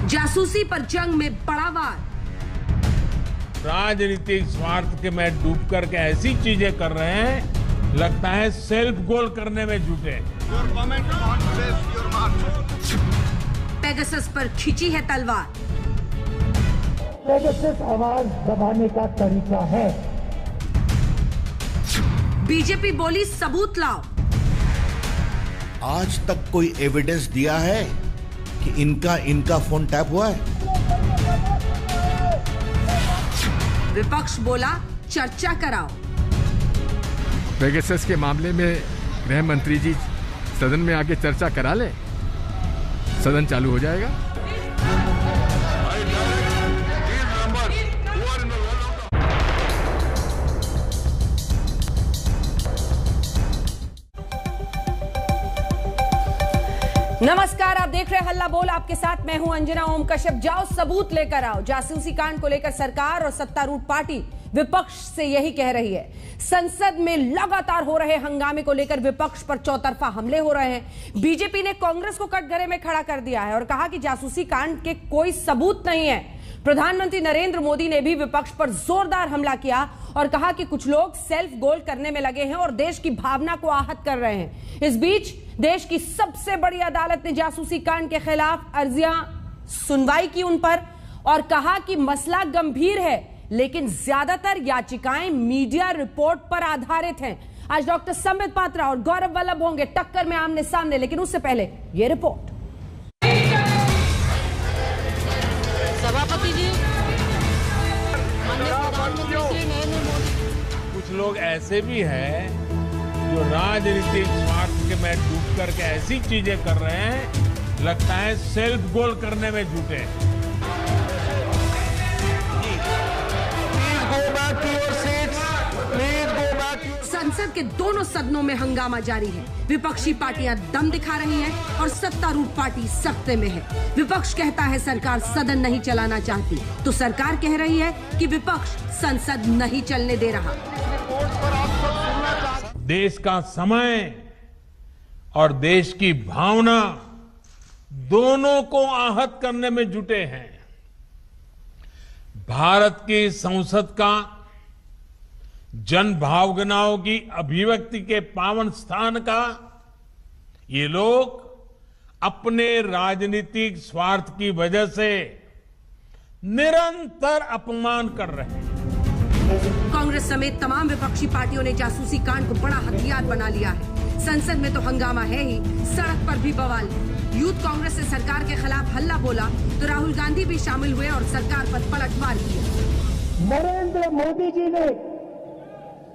जासूसी पर जंग में बड़ा वार। राजनीतिक स्वार्थ के में डूब करके ऐसी चीजें कर रहे हैं, लगता है सेल्फ गोल करने में जुटे। पेगासस पर खींची है तलवार। पेगासस आवाज दबाने का तरीका है। बीजेपी बोली सबूत लाओ। आज तक कोई एविडेंस दिया है कि इनका फोन टैप हुआ है? विपक्ष बोला चर्चा कराओ। पेगासस के मामले में गृह मंत्री जी सदन में आके चर्चा करा ले, सदन चालू हो जाएगा। नमस्कार, आप देख रहे हैं हल्ला बोल। आपके साथ मैं हूं अंजना ओम कश्यप। जाओ सबूत लेकर आओ। जासूसी कांड को लेकर सरकार और सत्तारूढ़ पार्टी विपक्ष से यही कह रही है। संसद में लगातार हो रहे हंगामे को लेकर विपक्ष पर चौतरफा हमले हो रहे हैं। बीजेपी ने कांग्रेस को कटघरे में खड़ा कर दिया है और कहा कि जासूसी कांड के कोई सबूत नहीं है। प्रधानमंत्री नरेंद्र मोदी ने भी विपक्ष पर जोरदार हमला किया और कहा कि कुछ लोग सेल्फ गोल करने में लगे हैं और देश की भावना को आहत कर रहे हैं। इस बीच देश की सबसे बड़ी अदालत ने जासूसी कांड के खिलाफ अर्जियां सुनवाई की उन पर और कहा कि मसला गंभीर है, लेकिन ज्यादातर याचिकाएं मीडिया रिपोर्ट पर आधारित हैं। आज डॉक्टर संबित पात्रा और गौरव वल्लभ होंगे टक्कर में आमने सामने, लेकिन उससे पहले ये रिपोर्ट। सभापति जी, प्रधानमंत्री श्री नरेंद्र मोदी। कुछ लोग ऐसे भी हैं जो राजनीतिक स्वार्थ के में डूब करके ऐसी चीजें कर रहे हैं, लगता है सेल्फ गोल करने में जुटे। संसद के दोनों सदनों में हंगामा जारी है। विपक्षी पार्टियां दम दिखा रही हैं और सत्तारूढ़ पार्टी सत्ते में है। विपक्ष कहता है सरकार सदन नहीं चलाना चाहती, तो सरकार कह रही है कि विपक्ष संसद नहीं चलने दे रहा। देश का समय और देश की भावना दोनों को आहत करने में जुटे हैं। भारत की संसद का जन भावनाओं की अभिव्यक्ति के पावन स्थान का ये लोग अपने राजनीतिक स्वार्थ की वजह से निरंतर अपमान कर रहे हैं। कांग्रेस समेत तमाम विपक्षी पार्टियों ने जासूसी कांड को बड़ा हथियार बना लिया है। संसद में तो हंगामा है ही, सड़क पर भी बवाल। यूथ कांग्रेस ने सरकार के खिलाफ हल्ला बोला तो राहुल गांधी भी शामिल हुए और सरकार पर पलटवार किया। नरेंद्र मोदी जी ने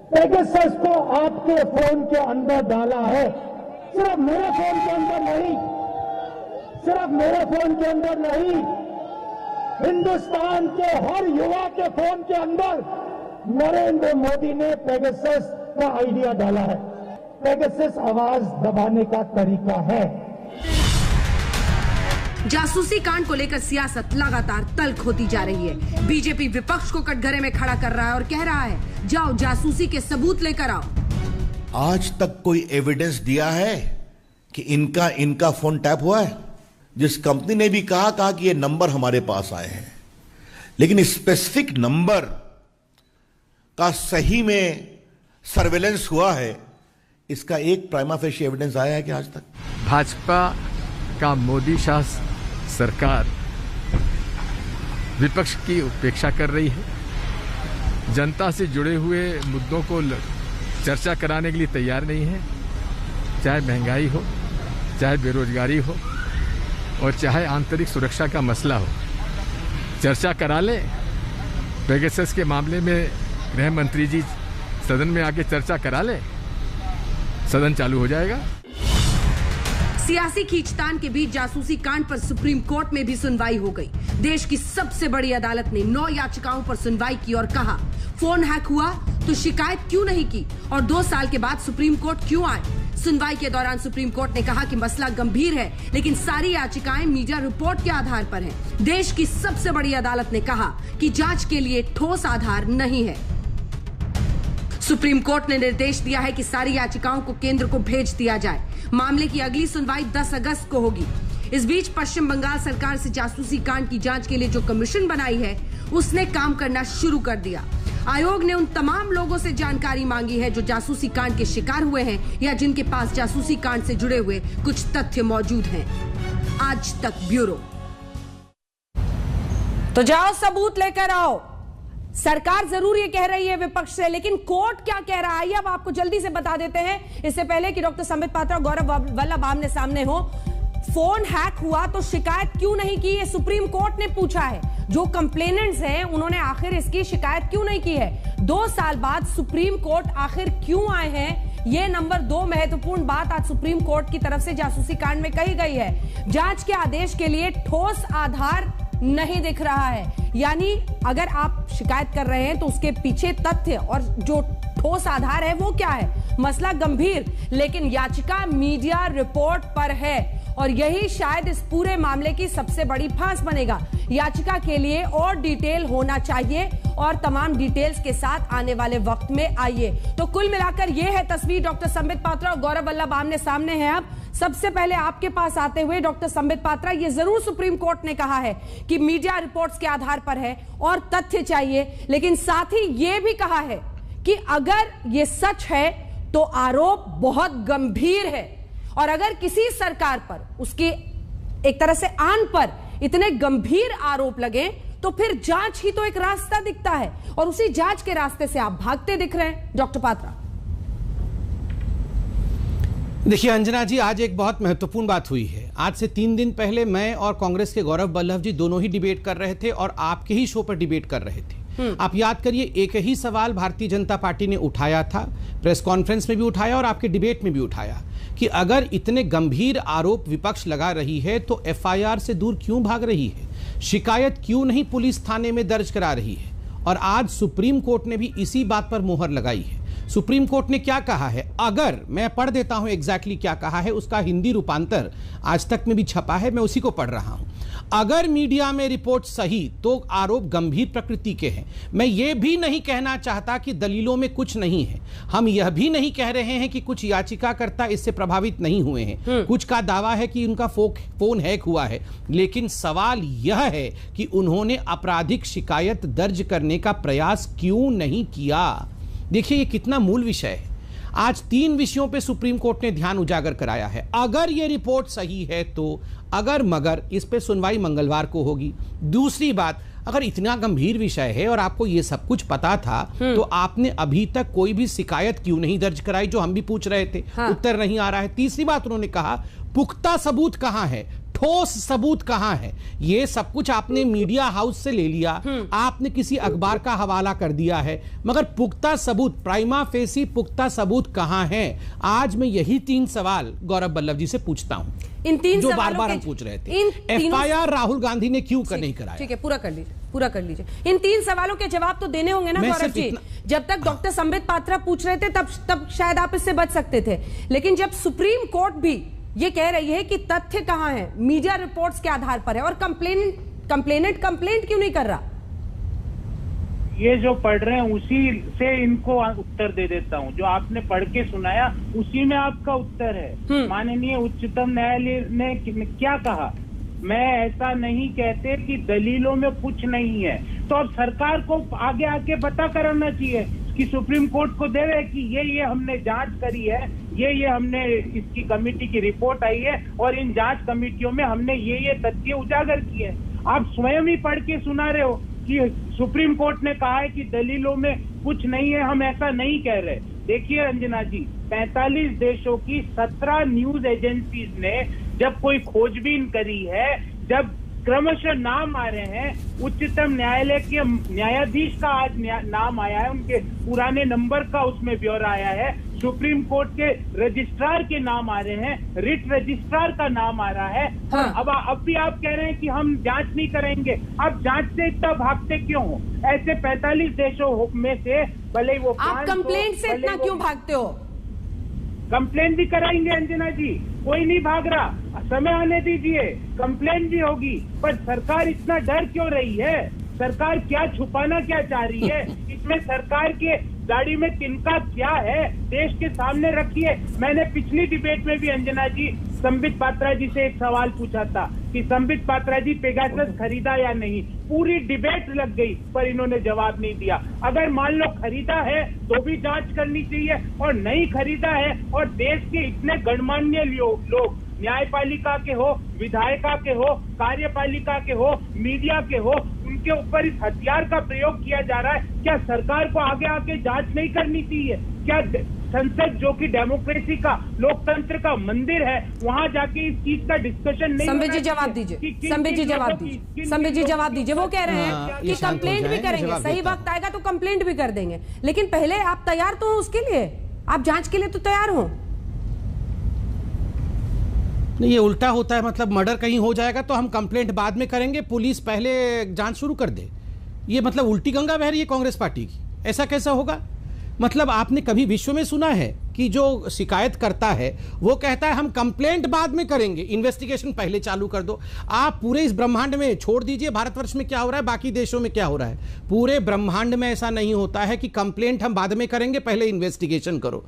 पेगासस को आपके फोन के अंदर डाला है। सिर्फ मेरे फोन के अंदर नहीं, सिर्फ मेरे फोन के अंदर नहीं, हिंदुस्तान के हर युवा के फोन के अंदर नरेंद्र मोदी ने पेगासस का आइडिया डाला है। पेगासस आवाज दबाने का तरीका है। जासूसी कांड को लेकर सियासत लगातार तल्ख होती जा रही है। बीजेपी विपक्ष को कटघरे में खड़ा कर रहा है और कह रहा है जाओ जासूसी के सबूत लेकर आओ। आज तक कोई एविडेंस दिया है कि इनका फोन टैप हुआ है? जिस कंपनी ने भी कहा कि ये नंबर हमारे पास आए हैं, लेकिन स्पेसिफिक नंबर का सही में सर्वेलेंस हुआ है, इसका एक प्राइमा फेशी एविडेंस आया है कि आज तक? भाजपा का मोदी शाह सरकार विपक्ष की उपेक्षा कर रही है। जनता से जुड़े हुए मुद्दों को चर्चा कराने के लिए तैयार नहीं है। चाहे महंगाई हो, चाहे बेरोजगारी हो और चाहे आंतरिक सुरक्षा का मसला हो, चर्चा करा ले। पेगासस के मामले में गृह मंत्री जी सदन में आके चर्चा करा ले, सदन चालू हो जाएगा। सियासी खींचतान के बीच जासूसी कांड पर सुप्रीम कोर्ट में भी सुनवाई हो गई। देश की सबसे बड़ी अदालत ने 9 याचिकाओं पर सुनवाई की और कहा फोन हैक हुआ तो शिकायत क्यों नहीं की और 2 साल के बाद सुप्रीम कोर्ट क्यों आए। सुनवाई के दौरान सुप्रीम कोर्ट ने कहा कि मसला गंभीर है, लेकिन सारी याचिकाएं मीडिया रिपोर्ट के आधार पर हैं। देश की सबसे बड़ी अदालत ने कहा कि जांच के लिए ठोस आधार नहीं है। सुप्रीम कोर्ट ने निर्देश दिया है कि सारी याचिकाओं को केंद्र को भेज दिया जाए। मामले की अगली सुनवाई 10 अगस्त को होगी। इस बीच पश्चिम बंगाल सरकार से जासूसी कांड की जांच के लिए जो कमीशन बनाई है उसने काम करना शुरू कर दिया। आयोग ने उन तमाम लोगों से जानकारी मांगी है जो जासूसी कांड के शिकार हुए हैं या जिनके पास जासूसी कांड से जुड़े हुए कुछ तथ्य मौजूद हैं। आज तक ब्यूरो। तो जाओ सबूत लेकर आओ। सरकार जरूर ये कह रही है विपक्ष से, लेकिन कोर्ट क्या कह रहा है अब आपको जल्दी से बता देते हैं, इससे पहले कि डॉक्टर संबित पात्रा और गौरव वल्लभ आमने सामने हो। फोन हैक हुआ तो शिकायत क्यों नहीं की, ये सुप्रीम कोर्ट ने पूछा है। जो कंप्लेनेंट्स हैं उन्होंने आखिर इसकी शिकायत क्यों नहीं की है। 2 साल बाद सुप्रीम कोर्ट आखिर क्यों आए हैं, ये नंबर 2 महत्वपूर्ण बात आज सुप्रीम कोर्ट की तरफ से जासूसी कांड में कही गई है। जांच के आदेश के लिए ठोस आधार नहीं दिख रहा है, यानी अगर आप शिकायत कर रहे हैं तो उसके पीछे तथ्य और जो ठोस आधार है वो क्या है। मसला गंभीर, लेकिन याचिका मीडिया रिपोर्ट पर है और यही शायद इस पूरे मामले की सबसे बड़ी फांस बनेगा। याचिका के लिए और डिटेल होना चाहिए और तमाम डिटेल्स के साथ आने वाले वक्त में आइए। तो कुल मिलाकर यह है तस्वीर। डॉक्टर संबित पात्रा और गौरव वल्लभ आमने सामने हैं। अब सबसे पहले आपके पास आते हुए डॉक्टर संबित पात्रा, ये जरूर सुप्रीम कोर्ट ने कहा है कि मीडिया रिपोर्ट्स के आधार पर है और तथ्य चाहिए, लेकिन साथ ही यह भी कहा है कि अगर ये सच है तो आरोप बहुत गंभीर है और अगर किसी सरकार पर उसकी एक तरह से आन पर इतने गंभीर आरोप लगे तो फिर जांच ही तो एक रास्ता दिखता है और उसी जांच के रास्ते से आप भागते दिख रहे हैं। डॉक्टर पात्रा, देखिए अंजना जी, आज एक बहुत महत्वपूर्ण बात हुई है। आज से 3 दिन पहले मैं और कांग्रेस के गौरव वल्लभ जी दोनों ही डिबेट कर रहे थे और आपके ही शो पर डिबेट कर रहे थे। आप याद करिए, एक ही सवाल भारतीय जनता पार्टी ने उठाया था, प्रेस कॉन्फ्रेंस में भी उठाया और आपके डिबेट में भी उठाया कि अगर इतने गंभीर आरोप विपक्ष लगा रही है तो एफआईआर से दूर क्यों भाग रही है, शिकायत क्यों नहीं पुलिस थाने में दर्ज करा रही है। और आज सुप्रीम कोर्ट ने भी इसी बात पर मुहर लगाई है। सुप्रीम कोर्ट ने क्या कहा है, अगर मैं पढ़ देता हूं एग्जैक्टली क्या कहा है, उसका हिंदी रूपांतर आज तक में भी छपा है, मैं उसी को पढ़ रहा हूं। अगर मीडिया में रिपोर्ट सही तो आरोप गंभीर प्रकृति के हैं। मैं ये भी नहीं कहना चाहता कि दलीलों में कुछ नहीं है। हम यह भी नहीं कह रहे हैं कि कुछ याचिकाकर्ता इससे प्रभावित नहीं हुए हैं। कुछ का दावा है कि उनका फोन हैक हुआ है, लेकिन सवाल यह है कि उन्होंने आपराधिक शिकायत दर्ज करने का प्रयास क्यों नहीं किया। देखिए ये कितना मूल विषय है। आज 3 विषयों पे सुप्रीम कोर्ट ने ध्यान उजागर कराया है। अगर ये रिपोर्ट सही है तो अगर मगर इस पे सुनवाई मंगलवार को होगी। दूसरी बात, अगर इतना गंभीर विषय है और आपको ये सब कुछ पता था तो आपने अभी तक कोई भी शिकायत क्यों नहीं दर्ज कराई, जो हम भी पूछ रहे थे। उत्तर नहीं आ रहा है। तीसरी बात उन्होंने कहा, पुख्ता सबूत कहां है, ठोस सबूत कहां है। ये सब कुछ आपने मीडिया हाउस से ले लिया, आपने किसी अखबार का हवाला कर दिया है, मगर पुख्ता सबूत, प्राइमा फेसी पुख्ता सबूत कहां है। आज मैं यही 3 सवाल गौरव वल्लभ जी से पूछता हूं, इन 3 जो बार-बार हम पूछ रहे थे। एफआईआर राहुल गांधी ने क्यों नहीं कराया? ठीक है, पूरा कर लीजिए। इन 3 सवालों के जवाब तो देने होंगे ना गौरव जी। जब तक डॉक्टर संबित पात्रा पूछ रहे थे तब शायद आप इससे बच सकते थे, लेकिन जब सुप्रीम कोर्ट भी ये कह रही है कि तथ्य कहां है, मीडिया रिपोर्ट्स के आधार पर है और कंप्लेनेंट कंप्लेंट क्यों नहीं कर रहा। ये जो पढ़ रहे हैं उसी से इनको उत्तर दे देता हूं। जो आपने पढ़ के सुनाया उसी में आपका उत्तर है। माननीय उच्चतम न्यायालय ने क्या कहा, मैं ऐसा नहीं कहते कि दलीलों में कुछ नहीं है। तो अब सरकार को आगे आके पता कराना चाहिए कि सुप्रीम कोर्ट को दे रहे कि ये हमने जांच करी है, ये हमने इसकी कमेटी की रिपोर्ट आई है और इन जांच कमेटियों में हमने ये तथ्य उजागर किए। आप स्वयं ही पढ़ के सुना रहे हो कि सुप्रीम कोर्ट ने कहा है कि दलीलों में कुछ नहीं है, हम ऐसा नहीं कह रहे। देखिए अंजना जी, 45 देशों की 17 न्यूज एजेंसीज ने जब कोई खोजबीन करी है, जब क्रमशः नाम आ रहे हैं, उच्चतम न्यायालय के न्यायाधीश का आज नाम आया है, उनके पुराने नंबर का उसमें ब्यौरा आया है, सुप्रीम कोर्ट के रजिस्ट्रार के नाम आ रहे हैं, रिट रजिस्ट्रार का नाम आ रहा है। अब भी आप कह रहे हैं कि हम जांच नहीं करेंगे। आप जांच से इतना भागते क्यों हो? ऐसे 45 देशों में से भले वो आप कंप्लेंट से इतना क्यों भागते हो? कंप्लेंट भी कराएंगे अंजना जी, कोई नहीं भाग रहा, समय आने दीजिए, कंप्लेंट भी होगी। पर सरकार इतना डर क्यों रही है? सरकार क्या छुपाना क्या चाह रही है? उसमें सरकार के गाड़ी में तिनका क्या है, देश के सामने रखिए। मैंने पिछली डिबेट में भी अंजना जी संबित पात्रा जी से एक सवाल पूछा था कि संबित पात्रा जी पेगासस खरीदा या नहीं। पूरी डिबेट लग गई पर इन्होंने जवाब नहीं दिया। अगर मान लो खरीदा है तो भी जांच करनी चाहिए, और नहीं खरीदा है और देश के इतने गणमान्य लोग, न्यायपालिका के हो, विधायिका के हो, कार्यपालिका के हो, मीडिया के हो, उनके ऊपर इस हथियार का प्रयोग किया जा रहा है। क्या सरकार को आगे आके जांच नहीं करनी चाहिए? क्या संसद जो कि डेमोक्रेसी का, लोकतंत्र का मंदिर है, वहां जाके इस चीज का डिस्कशन नहीं? संबित जी जवाब दीजिए, संबित जी जवाब दीजिए, संबित जी जवाब दीजिए। वो कह रहे हैं कि कंप्लेंट भी करेंगे, सही वक्त आएगा तो कंप्लेंट भी कर देंगे, लेकिन पहले आप तैयार तो हो उसके लिए, आप जांच के लिए तो तैयार हो। नहीं, ये उल्टा होता है, मतलब मर्डर कहीं हो जाएगा तो हम कंप्लेंट बाद में करेंगे, पुलिस पहले जांच शुरू कर दे। ये मतलब उल्टी गंगा बह रही है कांग्रेस पार्टी की। ऐसा कैसा होगा? मतलब आपने कभी विश्व में सुना है कि जो शिकायत करता है वो कहता है हम कंप्लेंट बाद में करेंगे, इन्वेस्टिगेशन पहले चालू कर दो? आप पूरे इस ब्रह्मांड में छोड़ दीजिए भारतवर्ष में क्या हो रहा है, बाकी देशों में क्या हो रहा है, पूरे ब्रह्मांड में ऐसा नहीं होता है कि कंप्लेंट हम बाद में करेंगे, पहले इन्वेस्टिगेशन करो।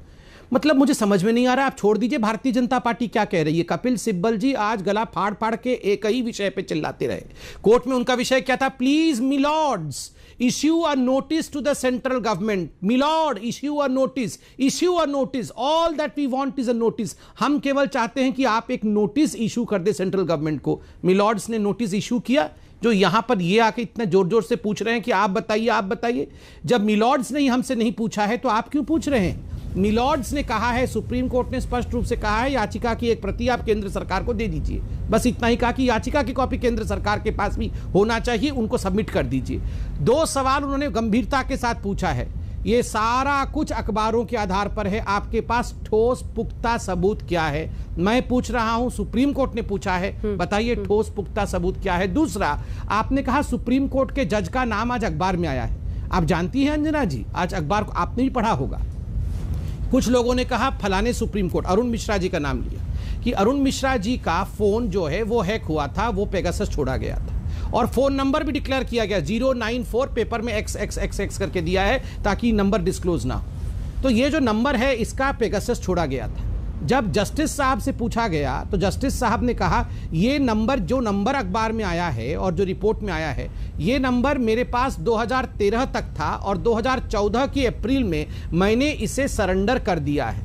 मतलब मुझे समझ में नहीं आ रहा, आप छोड़ दीजिए भारतीय जनता पार्टी क्या कह रही है। कपिल सिब्बल जी आज गला फाड़ फाड़ के एक ही विषय पे चिल्लाते रहे। कोर्ट में उनका विषय क्या था? Please milords issue a notice to the central government. Milord, issue a notice. Issue a notice. All that we want is a notice. हम केवल चाहते हैं कि आप एक नोटिस इशू कर दे सेंट्रल गवर्नमेंट को। मिलॉर्ड्स ने नोटिस इशू किया, जो यहां पर ये आके इतना जोर जोर से पूछ रहे हैं कि आप बताइए, आप बताइए। जब मिलॉर्ड्स ने हमसे नहीं पूछा है तो आप क्यों पूछ रहे हैं? मिलॉर्ड्स ने कहा है, सुप्रीम कोर्ट ने स्पष्ट रूप से कहा है, याचिका की एक प्रति आप केंद्र सरकार को दे दीजिए। बस इतना ही कहा कि याचिका की कॉपी केंद्र सरकार के पास भी होना चाहिए, उनको सबमिट कर दीजिए। 2 सवाल उन्होंने गंभीरता के साथ पूछा है। ये सारा कुछ अखबारों के आधार पर है, आपके पास ठोस पुख्ता सबूत क्या है? मैं पूछ रहा हूं, सुप्रीम कोर्ट ने पूछा है, बताइए ठोस पुख्ता सबूत क्या है? दूसरा, आपने कहा सुप्रीम कोर्ट के जज का नाम आज अखबार में आया है। आप जानती हैं अंजना जी, आज अखबार को आपने भी पढ़ा होगा, कुछ लोगों ने कहा फलाने सुप्रीम कोर्ट, अरुण मिश्रा जी का नाम लिया कि अरुण मिश्रा जी का फोन जो है वो हैक हुआ था, वो पेगासस छोड़ा गया था, और फोन नंबर भी डिक्लेयर किया गया 094, पेपर में XXXX करके दिया है ताकि नंबर डिस्क्लोज ना हो। तो ये जो नंबर है इसका पेगासस छोड़ा गया था। जब जस्टिस साहब से पूछा गया तो जस्टिस साहब ने कहा ये नंबर, जो नंबर अखबार में आया है और जो रिपोर्ट में आया है, ये नंबर मेरे पास 2013 तक था और 2014 की अप्रैल में मैंने इसे सरेंडर कर दिया है।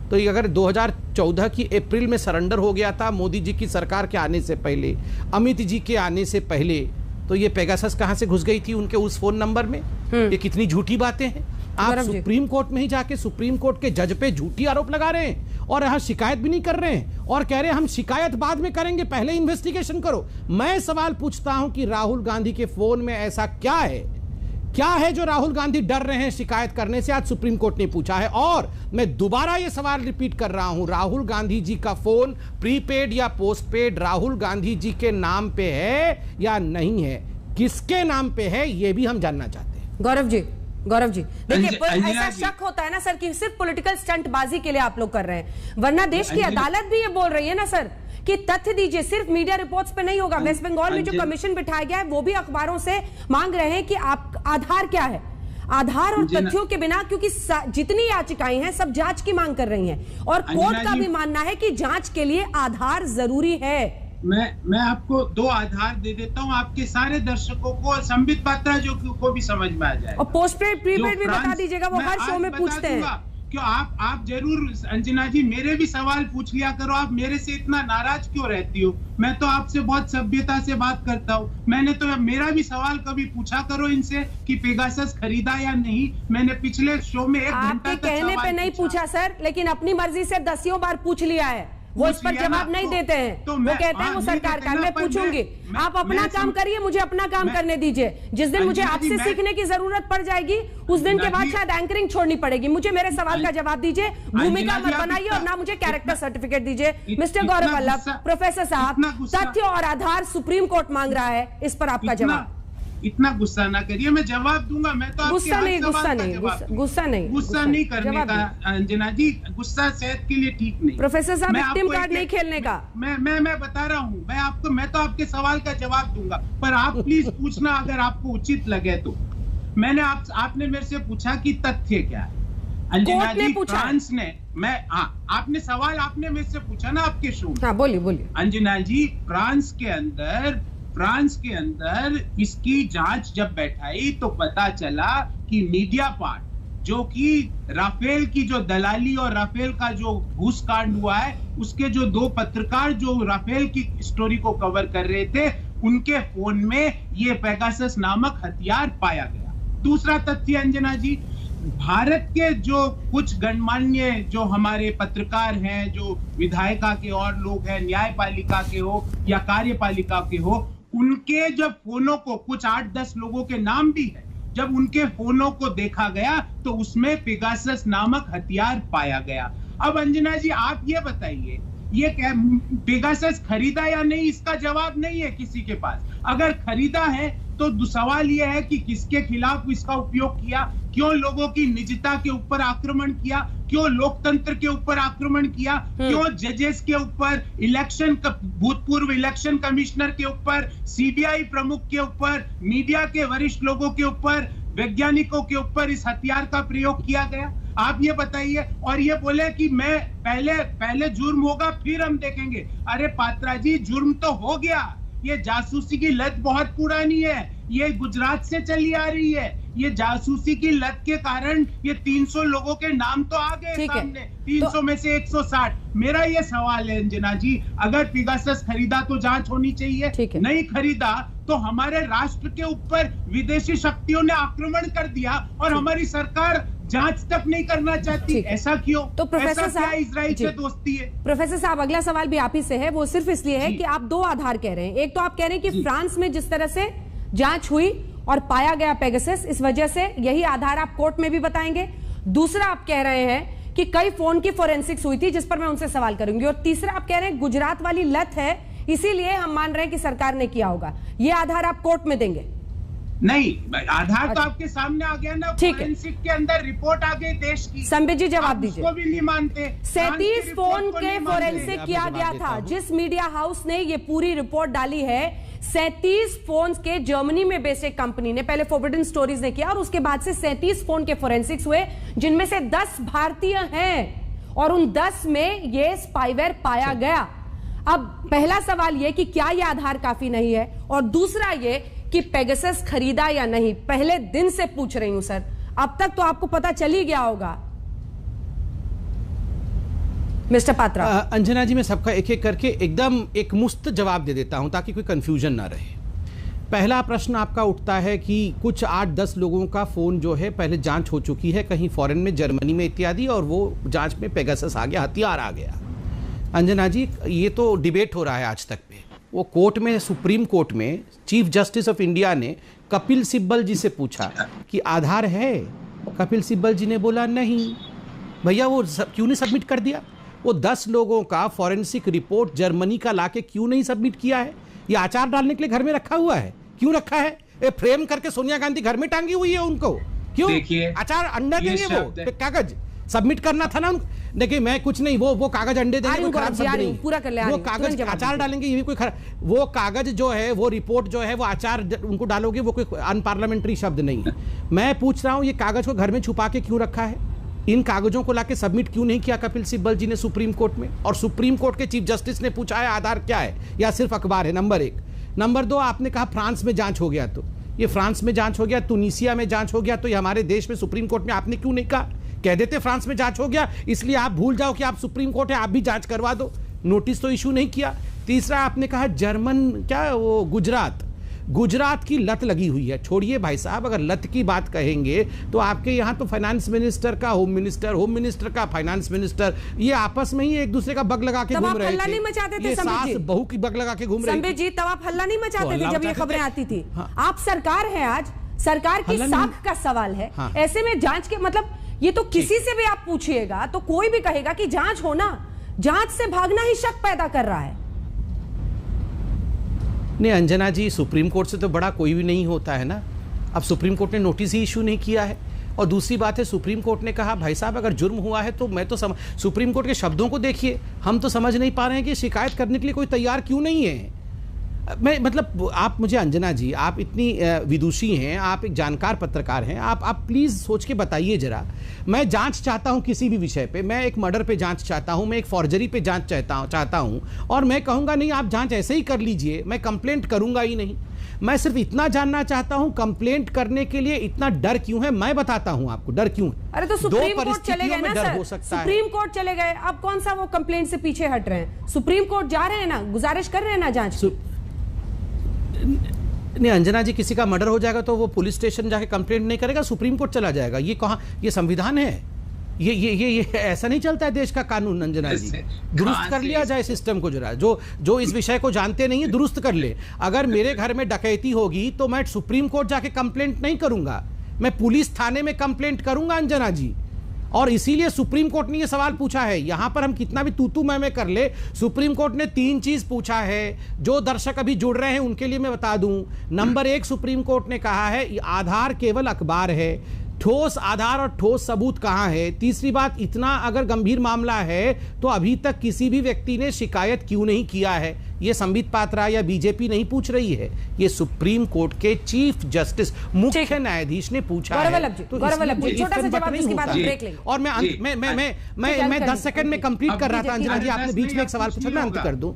तो ये अगर 2014 की अप्रैल में सरेंडर हो गया था, मोदी जी की सरकार के आने से पहले, अमित जी के आने से पहले, तो ये पेगासस कहां से घुस गई थी उनके उस फोन नंबर में? ये कितनी झूठी बातें हैं। आप सुप्रीम कोर्ट में ही जाके सुप्रीम कोर्ट के जज पे झूठी आरोप लगा रहे हैं और यहां शिकायत भी नहीं कर रहे हैं और कह रहे हैं हम शिकायत बाद में करेंगे, पहले इन्वेस्टिगेशन करो। मैं सवाल पूछता हूं कि राहुल गांधी के फोन में ऐसा क्या है जो राहुल गांधी डर रहे हैं शिकायत करने से? आज सुप्रीम कोर्ट ने पूछा है। और मैं दोबारा यह सवाल रिपीट कर रहा हूं, राहुल गांधी जी का फोन प्रीपेड या पोस्टपेड राहुल गांधी जी के नाम पे है या नहीं है? किसके नाम पे है ये भी हम जानना चाहते हैं। गौरव जी देखिए, ऐसा शक होता है ना सर कि सिर्फ पॉलिटिकल स्टंटबाजी के लिए आप लोग कर रहे हैं, वरना देश की अदालत भी ये बोल रही है ना सर कि तथ्य दीजिए, सिर्फ मीडिया रिपोर्ट्स पे नहीं होगा। वेस्ट बंगाल में जो कमीशन बिठाया गया है वो भी अखबारों से मांग रहे हैं कि आप आधार क्या है, आधार और तथ्यों के बिना, क्योंकि जितनी याचिकाएं हैं सब जांच की मांग कर रही हैं और कोर्ट का भी मानना है कि जांच के लिए आधार जरूरी है। मैं आपको 2 आधार दे देता हूं, आपके सारे दर्शकों को, संबित पात्रा जो को भी समझ में आ जाए। और पोस्टपेड प्रीपेड भी बता दीजिएगा, वो हर शो में पूछते हैं। क्यों आप जरूर अंजना जी मेरे भी सवाल पूछ लिया करो, आप मेरे से इतना नाराज क्यों रहती हो? मैं तो आपसे बहुत सभ्यता से बात करता हूँ। मैंने तो मेरा भी सवाल कभी पूछा करो इनसे कि पेगासस खरीदा या नहीं। मैंने पिछले शो में 1 घंटा आपके कहने पे नहीं पूछा सर, लेकिन अपनी मर्जी से 10 बार पूछ लिया है। वो इस पर जवाब नहीं देते हैं, वो कहते हैं वो सरकार का। मैं पूछूंगी, आप अपना काम करिए, मुझे अपना काम करने दीजिए। जिस दिन मुझे आपसे सीखने की जरूरत पड़ जाएगी उस दिन के बाद शायद एंकरिंग छोड़नी पड़ेगी। मुझे मेरे सवाल का जवाब दीजिए, भूमिका मत बनाइए और ना मुझे कैरेक्टर सर्टिफिकेट दीजिए। मिस्टर गौरव वल्लभ, प्रोफेसर साहब, तथ्य और आधार सुप्रीम कोर्ट मांग रहा है, इस पर आपका जवाब। इतना गुस्सा ना करिए, मैं जवाब दूंगा। मैं तो गुस्सा नहीं करने का अंजना जी, गुस्सा सेहत के लिए ठीक नहीं। प्रोफेसर साहब, विक्टिम कार्ड नहीं खेलने का। मैं बता रहा हूँ, मैं तो आपके सवाल का जवाब दूंगा, पर आप प्लीज पूछना अगर आपको उचित लगे तो। मैंने आपने मेरे से पूछा कि तथ्य क्या है। अंजना जी, फ्रांस ने आपने सवाल आपने मेरे से पूछा ना आपके शो में। हाँ, बोलिए। अंजना जी, फ्रांस के अंदर इसकी जांच जब बैठाई तो पता चला कि मीडिया पार्ट, जो कि राफेल की जो दलाली और राफेल का जो घूसकांड हुआ है, उसके जो 2 पत्रकार जो राफेल की स्टोरी को कवर कर रहे थे, उनके फोन में ये पेगासस नामक हथियार पाया गया। दूसरा तथ्य अंजना जी, भारत के जो कुछ गणमान्य जो हमारे पत्रकार हैं, जो विधायिका के और लोग हैं, न्यायपालिका के हो या कार्यपालिका के हो, उनके जब फोनों को, कुछ 8-10 लोगों के नाम भी है, जब उनके फोनों को देखा गया तो उसमें पेगासस नामक हथियार पाया गया। अब अंजना जी, आप ये बताइए, ये क्या पेगासस खरीदा या नहीं, इसका जवाब नहीं है किसी के पास। अगर खरीदा है तो सवाल यह है कि किसके खिलाफ इसका उपयोग किया, क्यों लोगों की निजता के ऊपर आक्रमण किया, क्यों लोकतंत्र के ऊपर आक्रमण किया, क्यों जजेस के ऊपर, भूतपूर्व इलेक्शन कमिश्नर के ऊपर, सीबीआई प्रमुख के ऊपर, मीडिया के वरिष्ठ लोगों के ऊपर, वैज्ञानिकों के ऊपर इस हथियार का प्रयोग किया गया। आप ये बताइए। और ये बोले कि मैं पहले जुर्म होगा फिर हम देखेंगे। अरे पात्रा जी, जुर्म तो हो गया। ये जासूसी की लत बहुत पुरानी है, ये गुजरात से चली आ रही है। ये जासूसी की लत के कारण ये 300 लोगों के नाम तो आ गए सामने, 300 में से 160। मेरा ये सवाल है अंजना जी, अगर पेगासस खरीदा तो जांच होनी चाहिए, नहीं खरीदा तो हमारे राष्ट्र के ऊपर विदेशी शक्तियों ने आक्रमण कर दिया और हमारी सरकार जांच तक नहीं करना चाहती। ऐसा क्यों? तो प्रोफेसर साहब, इजराइल से दोस्ती है। प्रोफेसर साहब, अगला सवाल भी आप ही से है। वो सिर्फ इसलिए है कि आप 2 आधार कह रहे हैं। एक तो आप कह रहे हैं कि फ्रांस में जिस तरह से जांच हुई और पाया गया पेगासस, इस वजह से यही आधार आप कोर्ट में भी बताएंगे। दूसरा आप कह रहे हैं कि कई फोन की फोरेंसिक्स हुई थी, जिस पर मैं उनसे सवाल करूंगी। और तीसरा आप कह रहे हैं गुजरात वाली लत है, इसीलिए हम मान रहे हैं कि सरकार ने किया होगा। ये आधार आप कोर्ट में देंगे? नहीं, आधार तो आपके सामने आ गया ना, फोरेंसिक के अंदर रिपोर्ट आ गई देश की। संबित जी, जवाब दीजिए। उसको भी नहीं मानते। 37 फोन के फोरेंसिक किया गया था। जिस मीडिया हाउस ने ये पूरी रिपोर्ट डाली है, 37 फोन के जर्मनी में बेस्ड एक कंपनी ने, पहले फॉरबिडन स्टोरीज ने किया और उसके बाद से 37 फोन के फोरेंसिक्स हुए, जिनमें से 10 भारतीय हैं और उन 10 में ये स्पाईवेयर पाया गया। अब पहला सवाल ये कि क्या यह आधार काफी नहीं है, और दूसरा ये कि पेगासस खरीदा या नहीं। पहले दिन से पूछ रही हूं सर, अब तक तो आपको पता चल ही गया होगा। मिस्टर पात्रा। अंजना जी, मैं सबका एक एक करके एकदम एक मुस्त जवाब दे देता हूं ताकि कोई कंफ्यूजन ना रहे। पहला प्रश्न आपका उठता है कि कुछ 8-10 लोगों का फोन जो है पहले जांच हो चुकी है कहीं फॉरेन में, जर्मनी में इत्यादि, और वो जांच में पेगासस आ गया, हथियार आ गया। अंजना जी, ये तो डिबेट हो रहा है आज तक पे। वो कोर्ट में, सुप्रीम कोर्ट में चीफ जस्टिस ऑफ इंडिया ने कपिल सिब्बल जी से पूछा कि आधार है। कपिल सिब्बल जी ने बोला नहीं। भैया वो क्यों नहीं सबमिट कर दिया? वो 10 लोगों का फॉरेंसिक रिपोर्ट जर्मनी का लाके क्यों नहीं सबमिट किया है? ये अचार डालने के लिए घर में रखा हुआ है। क्यों रखा है? ये फ्रेम करके सोनिया गांधी घर में टांगी हुई है उनको। क्यों? अचार अंडा देंगे वो, कागज सबमिट करना था ना। देखिए, मैं कुछ नहीं, वो कागज अंडे देंगे, कोई खराब शब्द नहीं, पूरा कर ले, वो कागज अचार डालेंगे, ये भी कोई खराब, वो कागज जो है, वो रिपोर्ट जो है, वो अचार उनको डालोगे, वो कोई अनपार्लियामेंट्री शब्द नहीं है। मैं पूछ रहा हूं, ये कागज को घर में छुपा के क्यों रखा है? इन कागजों को लाके सबमिट क्यों नहीं किया कपिल सिब्बल जी ने सुप्रीम कोर्ट में? और सुप्रीम कोर्ट के चीफ जस्टिस ने पूछा है आधार क्या है या सिर्फ अखबार है? नंबर 1। नंबर 2, आपने कहा फ्रांस में जांच हो गया, तो ये फ्रांस में जांच हो गया, तुनीसिया में जांच हो गया, तो ये हमारे देश में सुप्रीम कोर्ट में आपने क्यों नहीं कहा? कह देते फ्रांस में जांच हो गया, इसलिए आप भूल जाओ कि आप सुप्रीम कोर्ट है, आप भी जांच करवा दो। नोटिस तो इशू नहीं किया। तीसरा, आपने कहा जर्मन, क्या वो गुजरात की लत लगी हुई है। छोड़िए भाई साहब, अगर लत की बात कहेंगे तो आपके यहाँ तो फाइनेंस मिनिस्टर का होम मिनिस्टर का फाइनेंस मिनिस्टर, ये आपस में ही एक दूसरे का बग लगा के घूम रहे थे। नहीं मचाते थे, ये सास बहू की बग लगा के घूम रहे थे। जी, तब आप हल्ला नहीं मचाते थे जब ये खबरें आती थी। आप सरकार है आज, सरकार की साख का सवाल है। ऐसे में जांच के मतलब, ये तो किसी से भी आप पूछिएगा तो कोई भी कहेगा कि जांच होना, जांच से भागना ही शक पैदा कर रहा है। नहीं अंजना जी, सुप्रीम कोर्ट से तो बड़ा कोई भी नहीं होता है ना। अब सुप्रीम कोर्ट ने नोटिस ही इशू नहीं किया है। और दूसरी बात है, सुप्रीम कोर्ट ने कहा भाई साहब अगर जुर्म हुआ है तो मैं तो सुप्रीम कोर्ट के शब्दों को देखिए, हम तो समझ नहीं पा रहे हैं कि शिकायत करने के लिए कोई तैयार क्यों नहीं है। मैं मतलब आप मुझे अंजना जी, आप इतनी विदुषी हैं, आप एक जानकार पत्रकार हैं, आप प्लीज सोच के बताइए जरा। मैं जांच चाहता हूं किसी भी विषय पे, मैं एक मर्डर पे जांच चाहता हूं, मैं एक फॉर्जरी पे जांच चाहता हूं, और मैं कहूंगा नहीं आप जांच ऐसे ही कर लीजिए, मैं कंप्लेंट करूंगा ही नहीं। मैं सिर्फ इतना जानना चाहता हूं कंप्लेंट करने के लिए इतना डर क्यों है, मैं बताता हूं आपको डर क्यों है। अरे तो सुप्रीम कोर्ट चले गए ना सर, सुप्रीम कोर्ट चले गए, अब कौन सा वो कंप्लेंट से पीछे हट रहे हैं? सुप्रीम कोर्ट जा रहे हैं ना, गुजारिश कर रहे हैं ना जांच। नहीं अंजना जी, किसी का मर्डर हो जाएगा तो वो पुलिस स्टेशन जाके कंप्लेंट नहीं करेगा, सुप्रीम कोर्ट चला जाएगा। ये कहां, ये संविधान है? ये ऐसा नहीं चलता है देश का कानून। अंजना जी, दुरुस्त कर लिया जाए सिस्टम को जरा, जो इस विषय को जानते नहीं है दुरुस्त कर ले। अगर मेरे घर में डकैती होगी तो मैं सुप्रीम कोर्ट जाके कंप्लेंट नहीं करूंगा, मैं पुलिस थाने में कंप्लेंट करूंगा अंजना जी। और इसीलिए सुप्रीम कोर्ट ने यह सवाल पूछा है। यहां पर हम कितना भी तू मैं कर ले, सुप्रीम कोर्ट ने 3 चीज पूछा है। जो दर्शक अभी जुड़ रहे हैं उनके लिए मैं बता दूं, नंबर 1 सुप्रीम कोर्ट ने कहा है आधार केवल अखबार है, ठोस आधार और ठोस सबूत कहां है। तीसरी बात, इतना अगर गंभीर मामला है तो अभी तक किसी भी व्यक्ति ने शिकायत क्यों नहीं किया है। ये संबित पात्रा या बीजेपी नहीं पूछ रही है, ये सुप्रीम कोर्ट के चीफ जस्टिस मुख्य न्यायाधीश ने पूछा है। तो छोटा सा जवाब, इसके बाद हम ब्रेक लेंगे। और मैं 10 सेकंड में कंप्लीट कर रहा था अंजना जी, आपने बीच में एक सवाल पूछा, मैं अंत कर दूं।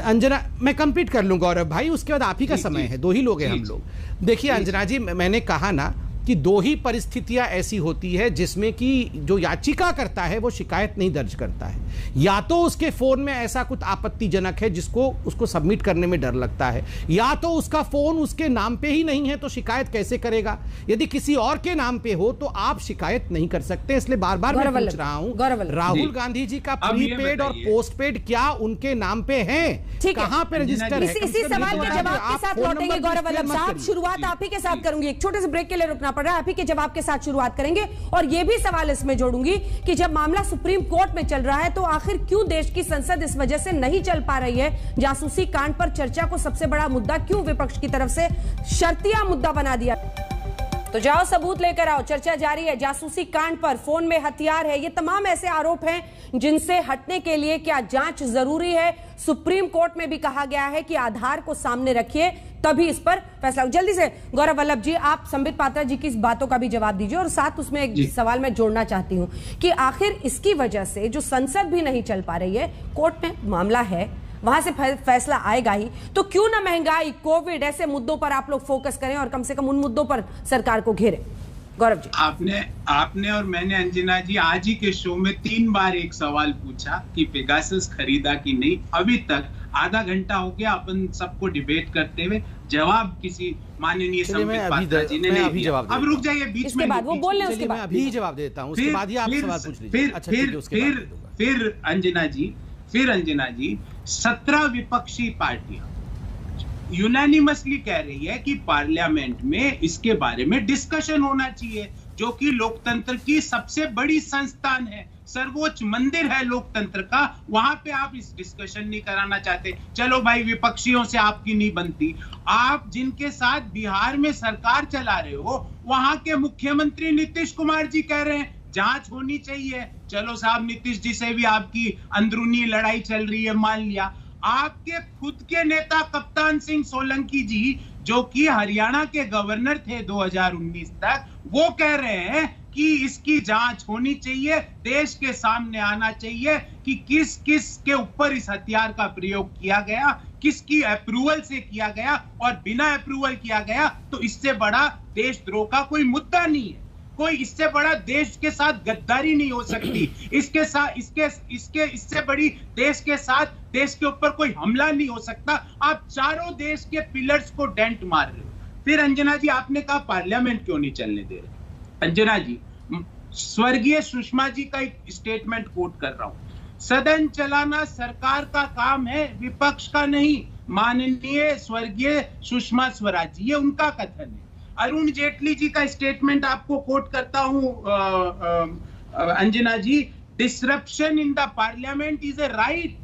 अंजना, मैं कंप्लीट कर लूं गौरव भाई, उसके बाद आप ही का समय है, 2 ही लोग हैं हम लोग। देखिए अंजना जी, मैंने कहा ना कि 2 ही परिस्थितियां ऐसी होती है जिसमें कि जो याचिका करता है वो शिकायत नहीं दर्ज करता है। या तो उसके फोन में ऐसा कुछ आपत्तिजनक है जिसको उसको सबमिट करने में डर लगता है, या तो उसका फोन उसके नाम पे ही नहीं है तो शिकायत कैसे करेगा। यदि किसी और के नाम पे हो तो आप शिकायत नहीं कर सकते। इसलिए बार बार मैं पूछ रहा हूं, राहुल गांधी जी का प्रीपेड और पोस्टपेड क्या उनके नाम पे है, कहां पे रजिस्टर है? इसी सवाल के जवाब के साथ लौटेंगे गौरव वल्लभ साहब। शुरुआत आप ही के साथ करूंगी, एक छोटे से ब्रेक के लिए रुकना पड़ रहा है, आप ही के जवाब के साथ शुरुआत करेंगे। और यह भी सवाल इसमें जोड़ूंगी कि जब मामला सुप्रीम कोर्ट में चल रहा है तो आखिर क्यों देश की संसद इस वजह से नहीं चल पा रही है? जासूसी कांड पर चर्चा को सबसे बड़ा मुद्दा क्यों विपक्ष की तरफ से शर्तिया मुद्दा बना दिया? तो जाओ सबूत लेकर आओ, चर्चा जारी है। जासूसी कांड पर फोन में हथियार है, ये तमाम ऐसे आरोप हैं जिनसे हटने के लिए क्या जांच जरूरी है? सुप्रीम कोर्ट में भी कहा गया है कि आधार को सामने रखिए तभी इस पर फैसला। जल्दी से गौरव वल्लभ जी, आप संबित पात्रा जी की इस बातों का भी जवाब दीजिए, और साथ उसमें एक सवाल मैं जोड़ना चाहती हूं कि आखिर इसकी वजह से जो संसद भी नहीं चल पा रही है, कोर्ट में मामला है, वहां से फैसला आएगा ही, तो क्यों ना महंगाई, कोविड, ऐसे मुद्दों पर आप लोग फोकस करें और कम से कम उन मुद्दों पर सरकार को घेरें? गौरव जी, आपने और मैंने अंजना जी आज ही के शो में 3 बार एक सवाल पूछा कि पेगासस खरीदा कि नहीं। अभी तक आधा घंटा हो गया अपन सबको डिबेट करते हुए, जवाब किसी माननीय संबित पात्रा जी ने नहीं दिया। अब रुक जाइए, बीच में वो बोल रहे हैं, उसके बाद मैं अभी जवाब देता हूं, उसके बाद ही आप सवाल पूछ लीजिए। फिर अंजना जी 17 विपक्षी पार्टियां यूनानिमसली कह रही है कि पार्लियामेंट में इसके बारे में डिस्कशन होना चाहिए, जो कि लोकतंत्र की सबसे बड़ी संस्थान है, सर्वोच्च मंदिर है लोकतंत्र का, वहां पे आप इस डिस्कशन नहीं कराना चाहते। चलो भाई, विपक्षियों से आपकी नहीं बनती। आप जिनके साथ बिहार में सरकार चला रहे हो, वहां के मुख्यमंत्री नीतीश कुमार जी कह रहे हैं जांच होनी चाहिए। चलो साहब, नीतीश जी से भी आपकी अंदरूनी लड़ाई चल रही है, मान लिया। आपके खुद के नेता कप्तान सिंह सोलंकी जी, जो कि हरियाणा के गवर्नर थे 2019 तक, वो कह रहे हैं कि इसकी जांच होनी चाहिए, देश के सामने आना चाहिए कि किस किस के ऊपर इस हथियार का प्रयोग किया गया, किसकी अप्रूवल से किया गया, और बिना अप्रूवल किया गया तो इससे बड़ा देशद्रोह का कोई मुद्दा नहीं है। कोई इससे बड़ा देश के साथ गद्दारी नहीं हो सकती, इससे बड़ी देश के साथ, देश के ऊपर कोई हमला नहीं हो सकता। आप चारों देश के पिलर्स को डेंट मार रहे हो। फिर अंजना जी, आपने कहा पार्लियामेंट क्यों नहीं चलने दे रहे। अंजना जी, स्वर्गीय सुषमा जी का एक स्टेटमेंट कोट कर रहा हूं, सदन चलाना सरकार का काम है, विपक्ष का नहीं। माननीय स्वर्गीय सुषमा स्वराज जी, ये उनका कथन है। अरुण जेटली जी का स्टेटमेंट आपको कोट करता हूं Anjana ji, disruption in the parliament is a right,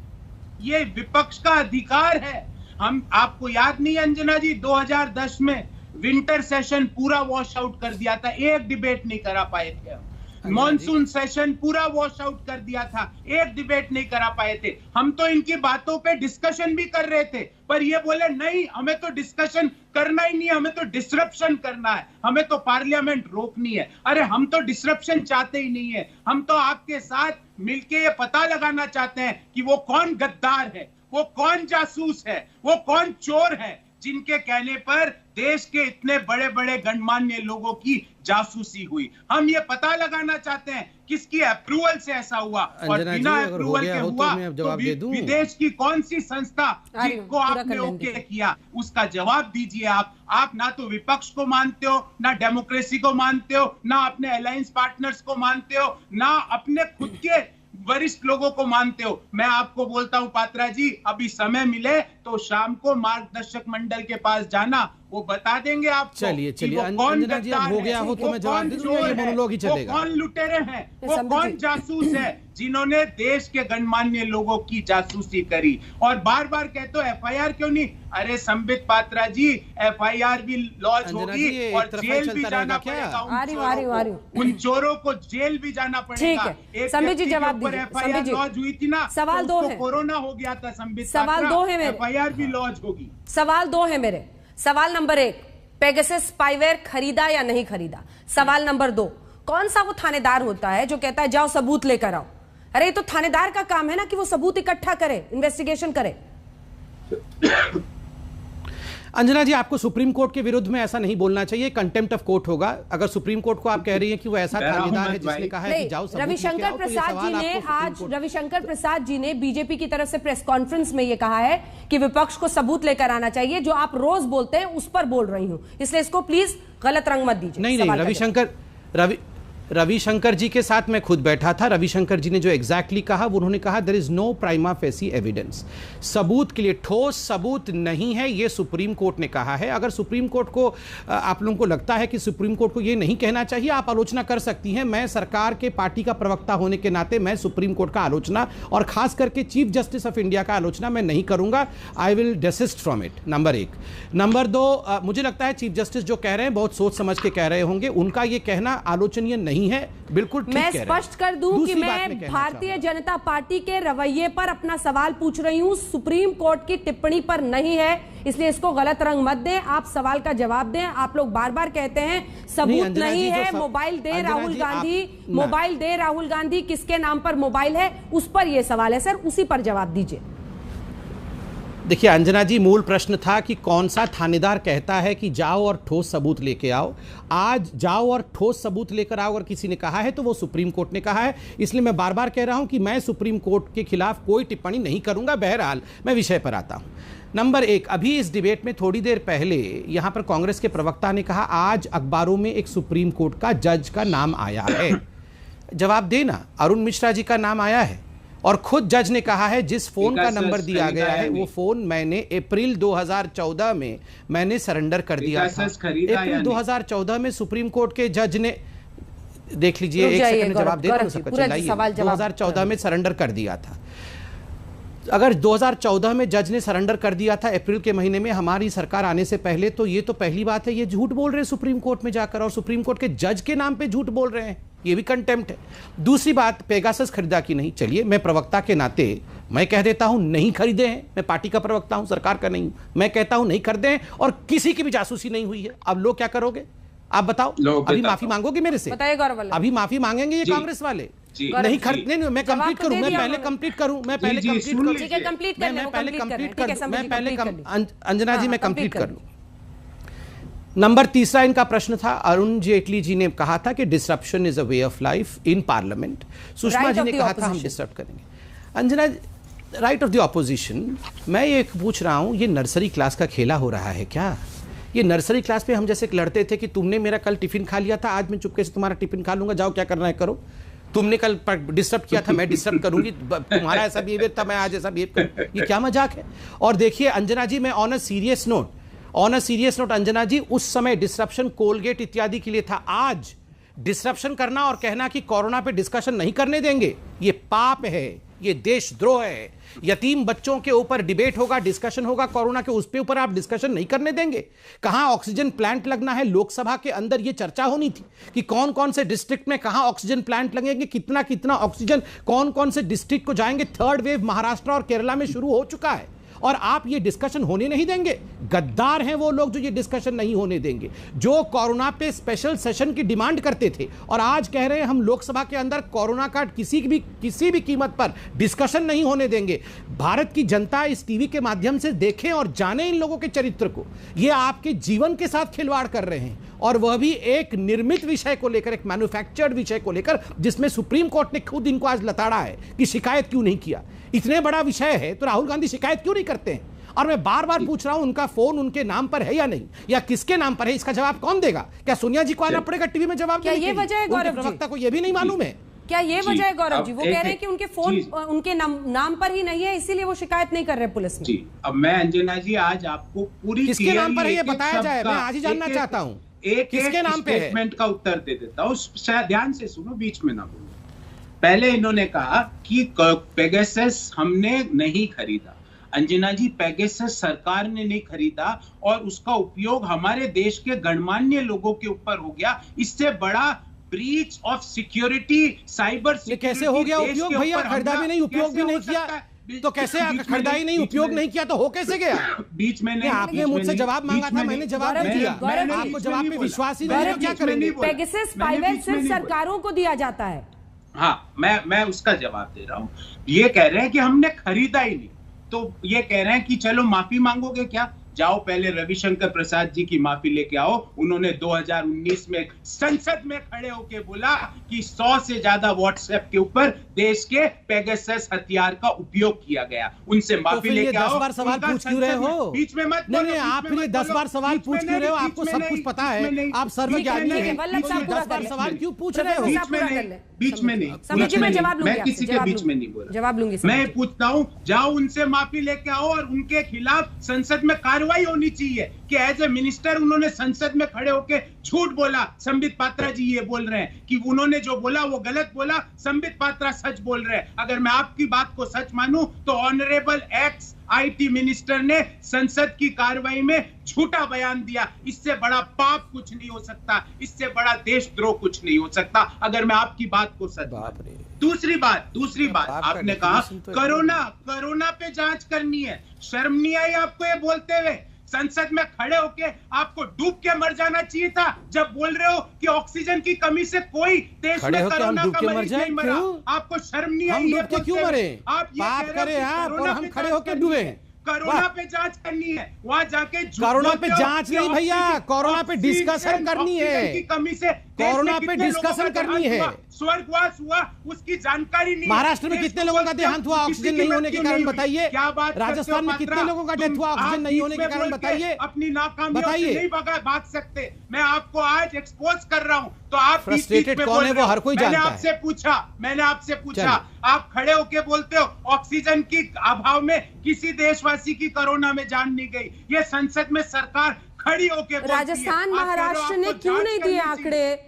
ये विपक्ष का अधिकार है। हम, आपको याद नहीं अंजना जी, 2010 में विंटर सेशन पूरा वॉश आउट कर दिया था, एक डिबेट नहीं करा पाए थे हम। मॉनसून सेशन पूरा वॉश आउट कर दिया था, एक डिबेट नहीं करा पाए थे। हम तो इनकी बातों पे डिस्कशन भी कर रहे थे, पर ये बोले नहीं हमें तो डिस्कशन करना ही नहीं है, हमें तो डिसरप्शन करना है, हमें तो पार्लियामेंट रोकनी है। अरे हम तो डिसरप्शन चाहते ही नहीं है, हम तो आपके साथ मिलके ये पता लगाना चाहते हैं कि वो कौन गद्दार है, वो कौन जासूस है, वो कौन चोर है जिनके कहने पर देश के इतने बड़े बड़े गणमान्य लोगों की जासूसी हुई। हम ये पता लगाना चाहते हैं किसकी अप्रूवल से ऐसा हुआ, और बिना अप्रूवल के हुआ तो विदेश की कौन सी संस्था जिनको आपने ओके किया, उसका जवाब दीजिए। आप ना तो विपक्ष को मानते हो, ना डेमोक्रेसी को मानते हो, ना अपने अलायंस पार्टनर्स को मानते हो, ना अपने खुद के वरिष्ठ लोगों को मानते हो। मैं आपको बोलता हूं पात्रा जी, अभी समय मिले तो शाम को मार्गदर्शक मंडल के पास जाना, वो बता देंगे आपको। चलिए अंजना जी, अब हो गया हो तो मैं जवाब दे दूंगा, ये मोनोलॉग ही चलेगा। वो कौन लुटेरे हैं, वो कौन जासूस है जिन्होंने देश के गणमान्य लोगों की जासूसी करी। और बार बार कहते हो एफआईआर क्यों नहीं, अरे संबित पात्रा जी एफआईआर भी लॉन्च होगी और जेल भी जाना पड़ेगा, उन चोरों को जेल भी जाना पड़ेगा। संबित जी जवाब दीजिए। एफआईआर लॉन्च हुई थी ना, सवाल दो है, कोरोना हो गया था संबित, सवाल दो है मेरे, एफआईआर भी लॉन्च होगी। सवाल दो है मेरे। सवाल नंबर 1, पेगासस स्पाईवेयर खरीदा या नहीं खरीदा। सवाल नंबर 2, कौन सा वो थानेदार होता है जो कहता है जाओ सबूत लेकर आओ। अरे ये तो थानेदार का काम है ना कि वो सबूत इकट्ठा करे, इन्वेस्टिगेशन करे। अंजना जी, आपको सुप्रीम कोर्ट के विरुद्ध में ऐसा नहीं बोलना चाहिए, कंटेम्प्ट ऑफ कोर्ट होगा। अगर सुप्रीम कोर्ट को आप कह रही हैं कि वो ऐसा थानेदार है जिसने कहा है कि जाओ सबूत लेके आओ, रविशंकर प्रसाद जी ने बीजेपी की तरफ से प्रेस कॉन्फ्रेंस में ये कहा है कि विपक्ष को सबूत लेकर आना चाहिए। जो आप रोज बोलते हैं उस पर बोल रही हूं, इसलिए इसको प्लीज गलत रंग मत दीजिए। नहीं, रविशंकर जी के साथ मैं खुद बैठा था। रविशंकर जी ने जो एग्जैक्टली कहा, वो उन्होंने कहा there is no prima facie evidence, सबूत के लिए ठोस सबूत नहीं है, ये सुप्रीम कोर्ट ने कहा है। अगर सुप्रीम कोर्ट को आप लोगों को लगता है कि सुप्रीम कोर्ट को ये नहीं कहना चाहिए, आप आलोचना कर सकती हैं। मैं सरकार के पार्टी का प्रवक्ता होने के नाते मैं सुप्रीम कोर्ट का आलोचना और खास करके चीफ जस्टिस ऑफ इंडिया का आलोचना मैं नहीं करूंगा। I will desist from it, number 1। Number 2, मुझे लगता है चीफ जस्टिस जो कह रहे हैं बहुत सोच समझ के कह रहे होंगे, उनका ये कहना आलोचनीय नहीं है, बिल्कुल ठीक कह रहे हैं। मैं स्पष्ट कर दूं कि मैं भारतीय जनता पार्टी के रवैये पर अपना सवाल पूछ रही हूं, सुप्रीम कोर्ट की टिप्पणी पर नहीं है, इसलिए इसको गलत रंग मत दें। आप सवाल का जवाब दें। आप लोग बार बार कहते हैं सबूत नहीं है, मोबाइल दे राहुल गांधी, मोबाइल दे राहुल गांधी, किसके नाम पर मोबाइल है, उस पर यह सवाल है सर, उसी पर जवाब दीजिए। देखिए अंजना जी, मूल प्रश्न था कि कौन सा थानेदार कहता है कि जाओ और ठोस सबूत लेके आओ। आज जाओ और ठोस सबूत लेकर आओ अगर किसी ने कहा है तो वो सुप्रीम कोर्ट ने कहा है। इसलिए मैं बार बार कह रहा हूं कि मैं सुप्रीम कोर्ट के खिलाफ कोई टिप्पणी नहीं करूंगा। बहरहाल मैं विषय पर आता हूं। नंबर 1, अभी इस डिबेट में थोड़ी देर पहले यहां पर कांग्रेस के प्रवक्ता ने कहा आज अखबारों में एक सुप्रीम कोर्ट का जज का नाम आया है। जवाब देना, अरुण मिश्रा जी का नाम आया है और खुद जज ने कहा है जिस फोन का नंबर दिया गया है वो फोन मैंने अप्रैल 2014 में मैंने सरेंडर कर दिया था। अप्रैल 2014 में सुप्रीम कोर्ट के जज ने, देख लीजिए, एक सेकंड में जवाब दे रहा हूं, सबका चलाइए, 2014 में सरेंडर कर दिया था। अगर 2014 में जज ने सरेंडर कर दिया था अप्रैल के महीने में हमारी सरकार आने से पहले, तो ये तो पहली बात है ये झूठ बोल रहे हैं सुप्रीम कोर्ट में जाकर, और सुप्रीम कोर्ट के जज के नाम पे झूठ बोल रहे हैं, ये भी कंटेम्प्ट है। दूसरी बात, पेगासस खरीदा कि नहीं, चलिए मैं प्रवक्ता के नाते मैं कह देता हूं नहीं खरीदे हैं। मैं पार्टी का प्रवक्ता हूं, सरकार का नहीं हूं। मैं कहता हूं नहीं खरीदे हैं और किसी की भी जासूसी नहीं हुई है। अब लोग क्या करोगे आप बताओ? अभी माफी मांगोगे मेरे से? अभी माफी मांगेंगे ये कांग्रेस वाले? नहीं खरीदने, मैं कंप्लीट करूं, मैं पहले कंप्लीट करूं, मैं पहले कंप्लीट करूं, मैं पहले अंजना जी मैं कंप्लीट कर लूं। नंबर 3 इनका प्रश्न था, अरुण जेटली जी ने कहा था कि disruption is a way of life in parliament. Sushma ji ने कहा था हम डिसरप्ट करेंगे। Anjana, right of the opposition, मैं ये पूछ रहा हूं, ये नर्सरी क्लास का खेला हो रहा है क्या? ये नर्सरी क्लास में हम जैसे लड़ते थे कि तुमने मेरा कल टिफिन खा लिया था, आज मैं चुपके से तुम्हारा टिफिन खा लूंगा, जाओ क्या करना है करो। तुमने कल डिस्टर्ब किया था, मैं डिस्टर्ब करूंगी, तुम्हारा ऐसा बिहेवियर था, मैं आज ऐसा बिहेव करूं, ये क्या मजाक है? और देखिए अंजना जी, मैं on a serious note Anjana ji, उस समय डिस्ट्रप्शन कोलगेट इत्यादि के लिए था। आज डिस्ट्रप्शन करना और कहना कि कोरोना पे डिस्कशन नहीं करने देंगे, ये पाप है, ये देशद्रोह है। यतीम बच्चों के ऊपर डिबेट होगा, डिस्कशन होगा कोरोना के, उस पे ऊपर आप डिस्कशन नहीं करने देंगे? कहां ऑक्सीजन प्लांट लगना है, लोकसभा के अंदर ये चर्चा होनी थी कि कौन कौन से डिस्ट्रिक्ट में कहां ऑक्सीजन प्लांट लगेंगे, कितना कितना ऑक्सीजन कौन कौन से डिस्ट्रिक्ट को जाएंगे। थर्ड वेव महाराष्ट्र और केरला में शुरू हो चुका है और आप ये डिस्कशन होने नहीं देंगे। गद्दार हैं वो लोग जो ये डिस्कशन नहीं होने देंगे, जो कोरोना पे स्पेशल सेशन की डिमांड करते थे और आज कह रहे हैं हम लोकसभा के अंदर कोरोना का किसी भी कीमत पर डिस्कशन नहीं होने देंगे। भारत की जनता इस टीवी के माध्यम से देखें और जाने इन लोगों के चरित्र को। ये आपके जीवन के साथ खिलवाड़ कर रहे हैं और वह भी एक निर्मित विषय को लेकर, एक मैन्युफैक्चर्ड विषय को लेकर, जिसमें सुप्रीम कोर्ट ने खुद इनको आज लताड़ा है कि शिकायत क्यों नहीं किया। इतने बड़ा विषय है तो राहुल गांधी शिकायत क्यों नहीं करते हैं? और मैं बार बार पूछ रहा हूं, उनका फोन उनके नाम पर है या नहीं, या किसके नाम पर है? इसका जवाब कौन देगा? क्या सोनिया जी को आना पड़ेगा टीवी में जवाब देने के लिए? ये वजह है गौरव जी? प्रवक्ता को यह भी नहीं मालूम है क्या ये वजह है गौरव जी? वो कह रहे हैं कि उनके फोन उनके नाम पर ही नहीं है, इसीलिए वो शिकायत नहीं कर रहे पुलिस में। जी, अब मैं अंजना जी आज आपको पूरी किसके नाम पर है ये बताया जाए, मैं आज ही जानना चाहता हूँ। किसके नाम पे स्टेटमेंट का उत्तर दे देता हूँ, शायद ध्यान से सुनो, बीच में ना बोलो। पहले इन्होंने कहा कि पेगासस हमने नहीं खरीदा। अंजना जी, पेगासस सरकार ने नहीं खरीदा और उसका उपयोग हमारे देश के गणमान्य लोगों के ऊपर हो गया। इससे बड़ा breach of security, cyber security कैसे हो गया उपयोग? भैया खरीदा भी नहीं, उपयोग भी नहीं किया, तो कैसे खरीदा ही नहीं, उपयोग नहीं किया तो हो कैसे गया? बीच में नहीं, आपने मुझसे जवाब मांगा था, मैंने जवाब नहीं दिया। आपको जवाब पे विश्वास ही नहीं, क्या करेंगे? पेगासस स्पाईवेयर सिर्फ सरकारों को दिया जाता है। हाँ, मैं उसका जवाब दे रहा हूँ। ये कह रहे हैं कि हमने खरीदा ही नहीं, तो ये कह रहे हैं कि चलो माफी मांगोगे क्या? जाओ पहले रविशंकर प्रसाद जी की माफी लेके आओ। उन्होंने 2019 में संसद में खड़े होके बोला कि 100 से ज्यादा व्हाट्सएप के ऊपर देश के पेगासस हथियार का उपयोग किया गया। उनसे माफी लेके आओ। 10 बार सवाल पूछ क्यों रहे हो? बीच में मत, नहीं, आप फिर 10 बार सवाल पूछ क्यों रहे हो? आपको सब कुछ पता है, आप सर्वज्ञानी हैं, 10 बार सवाल क्यों पूछ रहे हो? बीच में नहीं, मैं किसी के बीच में नहीं बोल रहा, जवाब लूंगी। मैं पूछता हूँ, जाओ उनसे माफी लेके आओ और उनके खिलाफ संसद में कार्रवाई होनी चाहिए कि एज ए मिनिस्टर उन्होंने संसद में खड़े होके झूठ बोला। संबित पात्रा जी ये बोल रहे हैं कि उन्होंने जो बोला वो गलत बोला, संबित पात्रा सच बोल रहे हैं। अगर मैं आपकी बात को सच मानूं तो ऑनरेबल एक्स आईटी मिनिस्टर ने संसद की कार्रवाई में झूठा बयान दिया। इससे बड़ा पाप कुछ नहीं हो सकता, इससे बड़ा देशद्रोह कुछ नहीं हो सकता, अगर मैं आपकी बात को सच मानूं। दूसरी बात आपने कहा कोरोना पे जांच करनी है। शर्म नहीं आई आपको ये बोलते हुए? संसद में खड़े होके आपको डूब के मर जाना चाहिए था जब बोल रहे हो कि ऑक्सीजन की कमी से कोई देश में कोरोना का मरीज नहीं मरा। आपको शर्म नहीं आई? हम क्यों मरे? आप बात करें आप और हम खड़े होके डूबे। कोरोना पे जांच करनी है, वहां जाके कोरोना पे जांच नहीं भैया, कोरोना पे डिस्कशन करनी है। की कमी से कोरोना पे डिस्कशन करनी है। स्वर्गवास हुआ उसकी जानकारी नहीं। महाराष्ट्र में कितने लोगों का देहांत हुआ ऑक्सीजन नहीं होने के कारण बताइए? राजस्थान में कितने लोगों का डेथ हुआ ऑक्सीजन नहीं होने के कारण बताइए? अपनी नाकामियों से नहीं भाग सकते। मैं आपको आज एक्सपोज कर रहा हूं तो आप फ्रस्ट्रेटेड कौन है वो हर कोई जानता है। मैंने आपसे पूछा, आप खड़े होके बोलते हो ऑक्सीजन की अभाव में किसी देशवासी की कोरोना में जान नहीं गई। ये संसद में सरकार खड़ी होके राजस्थान महाराष्ट्र ने क्यों नहीं दिए आंकड़े?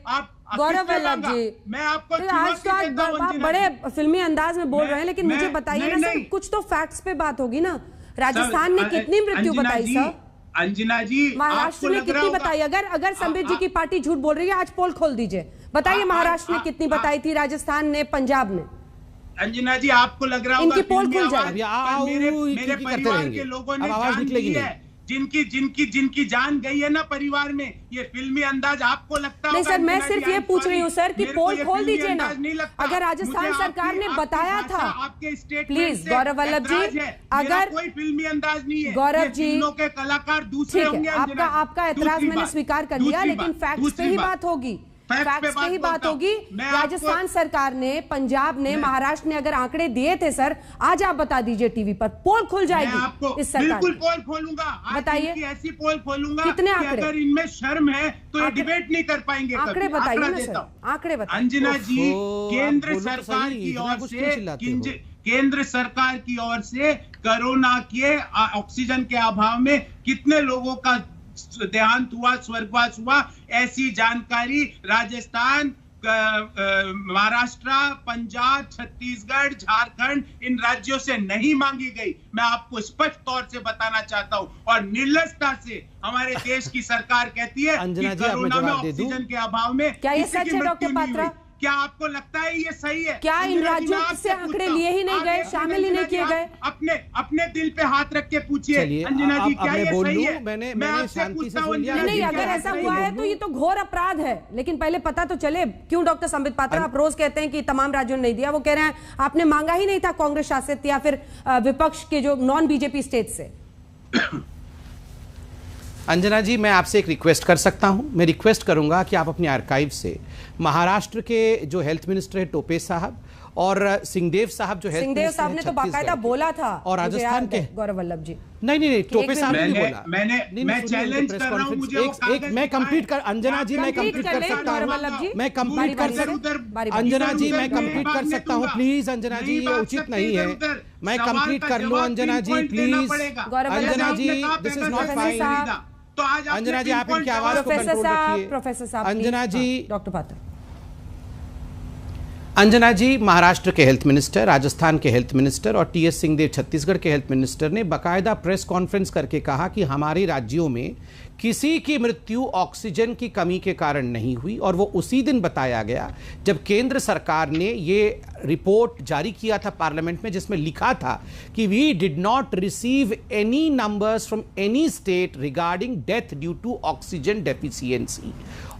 गौरव वल्लभ जी, मैं आपको आज तो आप बड़े फिल्मी अंदाज में बोल रहे हैं, लेकिन मुझे बताइए ना सर, कुछ तो फैक्ट्स पे बात होगी ना। राजस्थान ने कितनी मृत्यु बताई सर? अंजना जी, महाराष्ट्र ने कितनी बताई? अगर संबित जी की पार्टी झूठ बोल रही है, आज पोल खोल दीजिए, बताइए महाराष्ट्र ने कितनी बताई थी, राजस्थान ने, पंजाब ने? अंजना जी, आपको लग रहा होगा इनकी पोल खुल जाए। मेरे परिवार के लोगों ने जान दी है, जिनकी जान गई है ना परिवार में, ये फिल्मी अंदाज आपको लगता है? नहीं सर, मैं सिर्फ ये पूछ रही हूँ सर कि पोल खोल दीजिए ना। अगर राजस्थान सरकार ने बताया था, आपके स्टेट प्लीज गौरव वल्लभ जी, अगर कोई फिल्मी अंदाज नहीं है, गौरव जी के कलाकार दूसरे होंगे। आपका एतराज मैंने स्वीकार कर लिया, लेकिन फैक्ट्स पे ही बात होगी, फैक्ट्स पे ही बात होगी। राजस्थान सरकार ने, पंजाब ने, महाराष्ट्र ने अगर आंकड़े दिए थे सर, आज आप बता दीजिए टीवी पर, पोल खुल जाएगी इस सरकार। बिल्कुल पोल खोलूंगा, बताइए ऐसी पोल खोलूंगा कितने आंकड़े? अगर इनमें शर्म है तो ये डिबेट नहीं कर पाएंगे। आंकड़े बताइए ना सर, आंकड़े बताइए। अंजना जी, केंद्र सरकार की ओर से केंद्र सरकार की ओर से कोरोना के ऑक्सीजन के अभाव में कितने लोगों का देहांत हुआ, स्वर्गवास हुआ, ऐसी जानकारी राजस्थान, महाराष्ट्र, पंजाब, छत्तीसगढ़, झारखंड, इन राज्यों से नहीं मांगी गई। मैं आपको स्पष्ट तौर से बताना चाहता हूं। और निर्लजता से हमारे देश की सरकार कहती है कि कोरोना में ऑक्सीजन के अभाव में क्या ये सच है डॉक्टर पात्रा? क्या आपको लगता है ये सही है? क्या इन राज्यों से आंकड़े लिए ही नहीं गए, शामिल ही नहीं किए गए? अपने दिल पे हाथ रख के पूछिए अंजना जी, क्या ये सही है? मैं आपसे पूछता हूं। नहीं, अगर ऐसा हुआ है तो ये तो घोर अपराध है, लेकिन पहले पता तो चले। क्यों डॉक्टर संबित पात्रा, आप रोज कहते हैं कि तमाम राज्यों ने नहीं दिया, वो कह रहे हैं आपने मांगा ही नहीं था कांग्रेस शासित या फिर विपक्ष के जो नॉन बीजेपी स्टेट से। अंजना जी, मैं आपसे एक रिक्वेस्ट कर सकता हूं। मैं रिक्वेस्ट करूंगा कि आप अपने आर्काइव से महाराष्ट्र के जो हेल्थ मिनिस्टर है टोपे साहब और सिंहदेव साहब जो हेल्थ मिनिस्टर साहब ने तो बाकायदा बोला था, और राजस्थान के गौरव वल्लभ जी। नहीं, टोपे साहब ने बोला। मैं चैलेंज कर रहा हूं, मुझे एक मैं कंप्लीट कर, अंजना जी मैं कंप्लीट कर सकता हूं, मैं कंप्लीट कर सकता, अंजना जी मैं कंप्लीट कर सकता हूं प्लीज। अंजना जी ये उचित नहीं है, मैं कंप्लीट कर लूं Anjana ji please. Anjana ji this is not fine. तो आज अंजना जी आप इनकी आवाज को कंट्रोल रखिए। प्रोफेसर साहब, अंजना जी, डॉक्टर पात्रा। अंजना जी, महाराष्ट्र के हेल्थ मिनिस्टर, राजस्थान के हेल्थ मिनिस्टर और टीएस सिंहदेव छत्तीसगढ़ के हेल्थ मिनिस्टर ने बाकायदा प्रेस कॉन्फ्रेंस करके कहा कि हमारे राज्यों में किसी की मृत्यु ऑक्सीजन की कमी के कारण नहीं हुई। और वो उसी दिन बताया गया जब केंद्र सरकार ने ये रिपोर्ट जारी किया था पार्लियामेंट में, जिसमें लिखा था कि we did not receive any numbers from any state regarding death due to oxygen deficiency.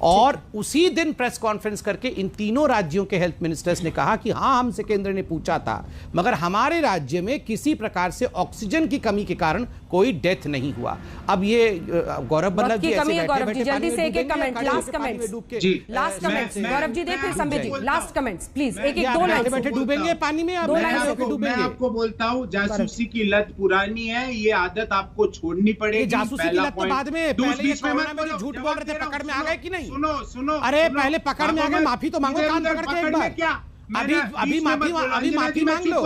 और उसी दिन प्रेस कॉन्फ्रेंस करके इन तीनों राज्यों के हेल्थ मिनिस्टर्स ने कहा कि हाँ, हमसे केंद्र ने पूछा था, मगर हमारे राज्य में किसी प्रकार से ऑक्सीजन की कमी के कारण कोई डेथ नहीं हुआ। अब ये गौरव बल्लभ जी ऐसे बैठे जल्दी से एक comment, last comments Gaurav ji, देख फिर संबित जी, लास्ट कमेंट्स प्लीज, एक दो लाइन बैठे डूबेंगे पानी में। मैं आपको बोलता हूँ, जासूसी की लत पुरानी है, ये आदत आपको छोड़नी पड़ेगी। जासूसी की लत बाद में, बीच में झूठ बोल रहे थे, पकड़ में आ गए कि नहीं? सुनो, अरे पहले पकड़ में आ गए, माफी तो मांगो, कान पकड़ के एक बार। अभी माफी मांग लो।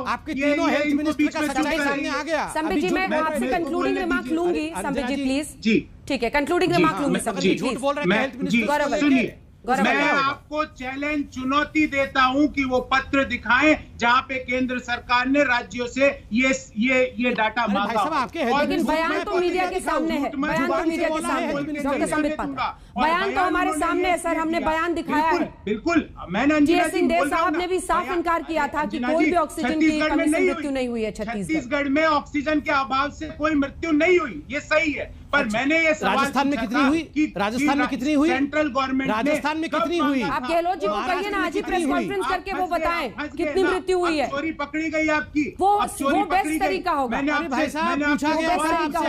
आपके तीनों हेल्थ मिनिस्टर का सच्चाई सामने आ गया। संबित जी, मैं आपसे कंक्लूडिंग रिमार्क लूंगी। संबित जी प्लीज, जी ठीक है, कंक्लूडिंग रिमार्क लूंगी। संबित जी झूठ बोल रहे हैं हेल्थ मिनिस्टर। सुनिए, मैं आपको चैलेंज, चुनौती देता हूं कि वो पत्र दिखाएं जहां पे केंद्र सरकार ने राज्यों से ये डाटा मांगा। लेकिन बयान तो मीडिया के सामने है, बयान तो मीडिया के सामने। डॉक्टर संबित पात्रा, बयान तो हमारे सामने है सर, हमने बयान दिखाया है। बिल्कुल, मैंने टीएस सिंहदेव साहब ने भी साफ इनकार किया था कि कोई भी ऑक्सीजन की कमी से मृत्यु नहीं हुई है छत्तीसगढ़ में। ऑक्सीजन के अभाव से कोई मृत्यु नहीं हुई, ये सही है। पर मैंने ये राजस्थान में कितनी हुई? राजस्थान में कितनी हुई? सेंट्रल गवर्नमेंट राजस्थान में कितनी हुई? आप गहलोत जी को कहिए ना, आज ही प्रेस कॉन्फ्रेंस करके वो बताएं कितनी मृत्यु हुई है। चोरी पकड़ी गई आपकी, वो बेस्ट तरीका होगा। भाई साहब पूछा गया,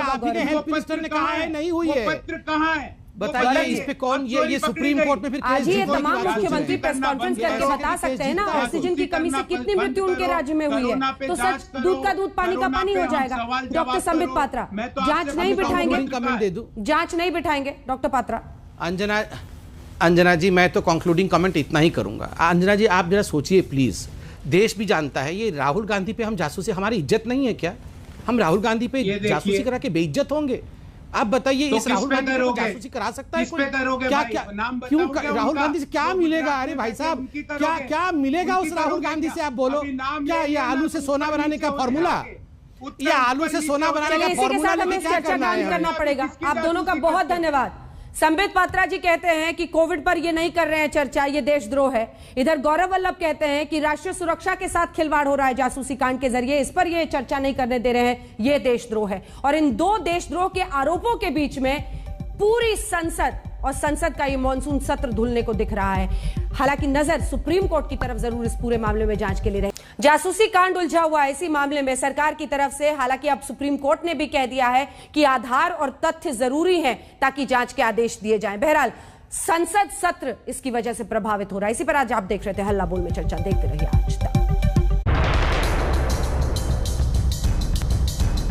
आपके हेल्थ मिनिस्टर ने कहा है नहीं हुई है। पत्र कहाँ है बताइए, इस पे कौन ये सुप्रीम कोर्ट में फिर आज ही तमाम मुख्यमंत्री प्रेस कॉन्फ्रेंस करके बता सकते हैं ना ऑक्सीजन की कमी से कितनी मृत्यु उनके राज्य में हुई है, तो सच दूध का दूध पानी का पानी हो जाएगा। डॉक्टर संबित पात्रा, जांच नहीं बिठाएंगे? कमेंट दे दूं, जांच नहीं बिठाएंगे डॉक्टर पात्रा? अंजना जी, मैं तो कंक्लूडिंग कमेंट इतना ही करूंगा। अंजना जी, आप जरा सोचिए प्लीज, देश भी जानता है ये राहुल गांधी पे हम जासूसी, हमारी इज्जत नहीं है क्या? हम राहुल गांधी पे जासूसी करा के बेइज्जत होंगे? आप बताइए, इस राहुल गांधी को जासूसी करा सकता है कोई? क्या क्यों राहुल गांधी से क्या मिलेगा? अरे भाई साहब, क्या मिलेगा उस राहुल गांधी से? आप बोलो, क्या ये आलू से सोना बनाने का फॉर्मूला? ये आलू से सोना बनाने का फॉर्मूला हमें चर्चा करना पड़ेगा। आप दोनों का बहुत धन्यवाद। संबित पात्रा जी कहते हैं कि कोविड पर ये नहीं कर रहे हैं चर्चा, ये देशद्रोह है। इधर गौरव वल्लभ कहते हैं कि राष्ट्रीय सुरक्षा के साथ खिलवाड़ हो रहा है जासूसी कांड के जरिए, इस पर ये चर्चा नहीं करने दे रहे हैं, ये देशद्रोह है। और इन दो देशद्रोह के आरोपों के बीच में पूरी संसद और संसद का ये मॉनसून सत्र धुलने को दिख रहा है। हालांकि नजर सुप्रीम कोर्ट की तरफ जरूर इस पूरे मामले में जांच के लिए रही। जासूसी कांड उलझा हुआ है इसी मामले में सरकार की तरफ से। हालांकि अब सुप्रीम कोर्ट ने भी कह दिया है कि आधार और तथ्य जरूरी हैं ताकि जांच के आदेश दिए जाएं। बहरहाल संसद सत्र इसकी वजह से प्रभावित हो रहा है। इसी पर आज आप देख रहे थे हल्ला बोल में चर्चा, देखते रहिए आज तक।